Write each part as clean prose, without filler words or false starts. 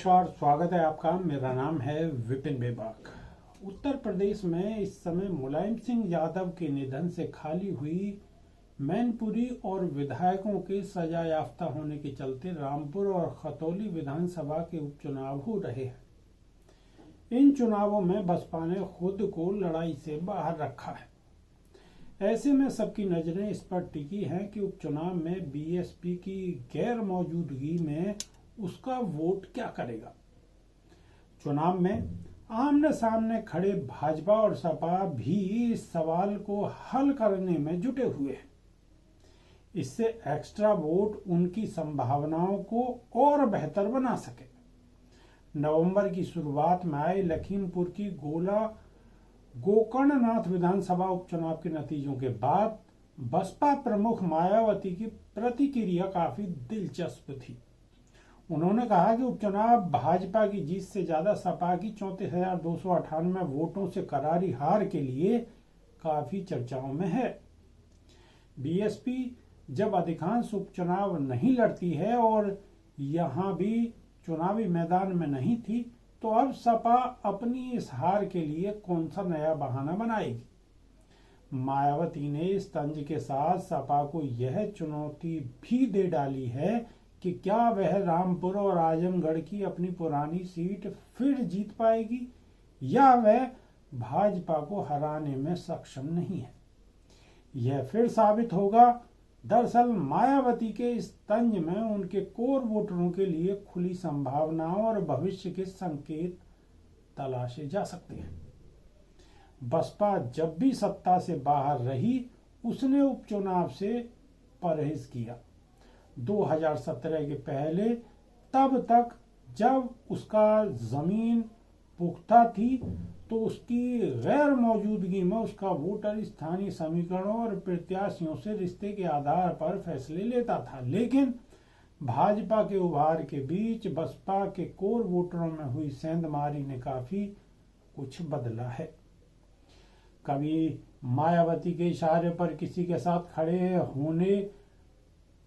नमस्कार, स्वागत है आपका। मेरा नाम है विपिन बेबाक। उत्तर प्रदेश में इस समय मुलायम सिंह यादव के निधन से खाली हुई मैनपुरी और विधायकों के सजा याफ्ता होने के चलते रामपुर और खतौली विधानसभा के उपचुनाव हो रहे हैं। इन चुनावों में बसपा ने खुद को लड़ाई से बाहर रखा है। ऐसे में सबकी नजरें इस पर टिकी हैं कि उपचुनाव में बीएसपी की गैर मौजूदगी में उसका वोट क्या करेगा। चुनाव में आमने सामने खड़े भाजपा और सपा भी इस सवाल को हल करने में जुटे हुए हैं। इससे एक्स्ट्रा वोट उनकी संभावनाओं को और बेहतर बना सके। नवंबर की शुरुआत में आए लखीमपुर की गोकर्णनाथ विधानसभा उपचुनाव के नतीजों के बाद बसपा प्रमुख मायावती की प्रतिक्रिया काफी दिलचस्प थी। उन्होंने कहा कि उपचुनाव भाजपा की जीत से ज्यादा सपा की 34,298 वोटों से करारी हार के लिए काफी चर्चाओं में है। बीएसपी जब अधिकांश उपचुनाव नहीं लड़ती है और यहां भी चुनावी मैदान में नहीं थी, तो अब सपा अपनी इस हार के लिए कौन सा नया बहाना बनाएगी। मायावती ने इस तंज के साथ सपा को यह चुनौती भी दे डाली है कि क्या वह रामपुर और आजमगढ़ की अपनी पुरानी सीट फिर जीत पाएगी या वह भाजपा को हराने में सक्षम नहीं है। यह फिर साबित होगा। दरअसल मायावती के इस तंज में उनके कोर वोटरों के लिए खुली संभावनाओं और भविष्य के संकेत तलाशे जा सकते हैं। बसपा जब भी सत्ता से बाहर रही, उसने उपचुनाव से परहेज किया। 2017 के पहले, तब तक जब उसका जमीन पुख्ता थी, तो उसकी गैर मौजूदगी में उसका वोटर स्थानीय समीकरणों और प्रत्याशियों से रिश्ते के आधार पर फैसले लेता था। लेकिन भाजपा के उभार के बीच बसपा के कोर वोटरों में हुई सेंधमारी ने काफी कुछ बदला है। कभी मायावती के इशारे पर किसी के साथ खड़े होने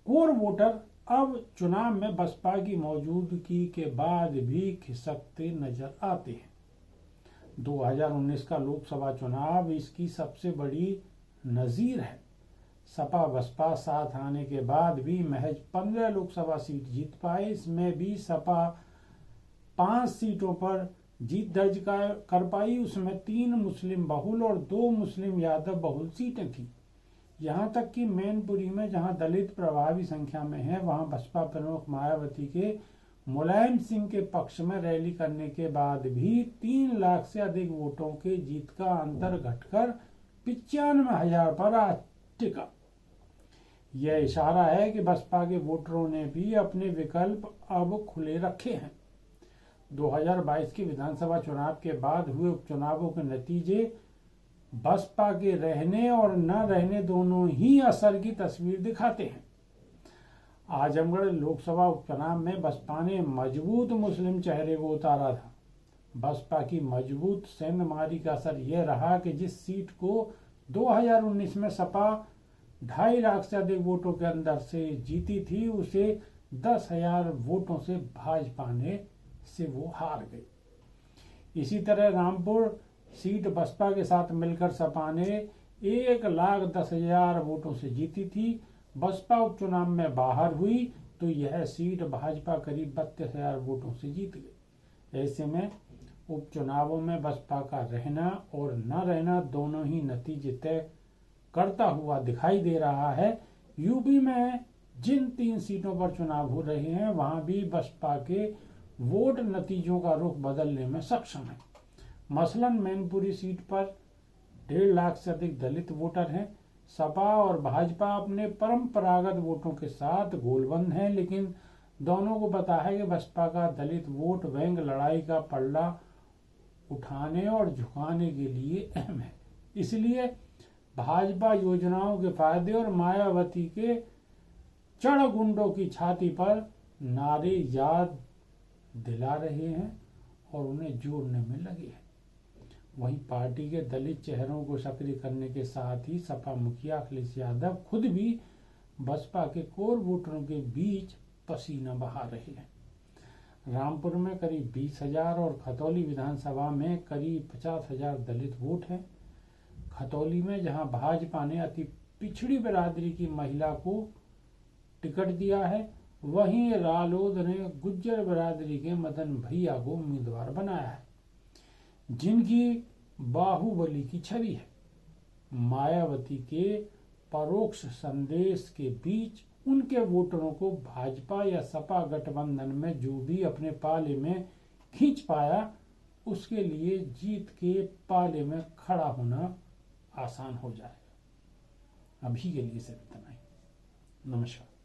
कोर वोटर अब चुनाव में बसपा की मौजूदगी के बाद भी खिसकते नजर आते हैं। 2019 का लोकसभा चुनाव इसकी सबसे बड़ी नजीर है। सपा बसपा साथ आने के बाद भी महज 15 लोकसभा सीट जीत पाए। इसमें भी सपा 5 सीटों पर जीत दर्ज कर पाई। उसमें 3 मुस्लिम बहुल और 2 मुस्लिम यादव बहुल सीटें थी। यहाँ तक कि मैनपुरी में जहाँ दलित प्रभावी संख्या में है, वहाँ बसपा प्रमुख मायावती के मुलायम सिंह के पक्ष में रैली करने के बाद भी 3 लाख से अधिक वोटों के जीत का अंतर घटकर 95,000 पर आ टिका। यह इशारा है कि बसपा के वोटरों ने भी अपने विकल्प अब खुले रखे हैं। 2022 के विधानसभा चुनाव के बाद हुए उपचुनावों के नतीजे बसपा के रहने और न रहने दोनों ही असर की तस्वीर दिखाते हैं। आजमगढ़ लोकसभा उपचुनाव में बसपा ने मजबूत मुस्लिम चेहरे को उतारा था। बसपा की मजबूत सेंधमारी का असर यह रहा कि जिस सीट को 2019 में सपा 2.5 लाख से अधिक वोटों के अंदर से जीती थी, उसे 10,000 वोटों से भाजपा से वो हार गई। इसी तरह रामपुर सीट बसपा के साथ मिलकर सपा ने 1,10,000 वोटों से जीती थी। बसपा उपचुनाव में बाहर हुई तो यह सीट भाजपा करीब 32,000 वोटों से जीत गई। ऐसे में उपचुनावों में बसपा का रहना और न रहना दोनों ही नतीजे तय करता हुआ दिखाई दे रहा है। यूपी में जिन 3 सीटों पर चुनाव हो रहे हैं, वहां भी बसपा के वोट नतीजों का रुख बदलने में सक्षम है। मसलन मैनपुरी सीट पर 1.5 लाख से अधिक दलित वोटर हैं। सपा और भाजपा अपने परंपरागत वोटों के साथ गोलबंद हैं, लेकिन दोनों को पता है कि बसपा का दलित वोट बैंक लड़ाई का पल्ला उठाने और झुकाने के लिए अहम है। इसलिए भाजपा योजनाओं के फायदे और मायावती के चढ़ गुंडों की छाती पर नारे याद दिला रहे हैं और उन्हें जोड़ने में लगे हैं। वहीं पार्टी के दलित चेहरों को सक्रिय करने के साथ ही सपा मुखिया अखिलेश यादव खुद भी बसपा के कोर वोटरों के बीच पसीना बहा रहे हैं। रामपुर में करीब 20,000 और खतौली विधानसभा में करीब 50,000 दलित वोट हैं। खतौली में जहां भाजपा ने अति पिछड़ी बिरादरी की महिला को टिकट दिया है, वहीं रालोद ने गुज्जर बिरादरी के मदन भैया को उम्मीदवार बनाया है, जिनकी बाहुबली की छवि है। मायावती के परोक्ष संदेश के बीच उनके वोटरों को भाजपा या सपा गठबंधन में जो भी अपने पाले में खींच पाया, उसके लिए जीत के पाले में खड़ा होना आसान हो जाएगा। अभी के लिए सिर्फ इतना ही। नमस्कार।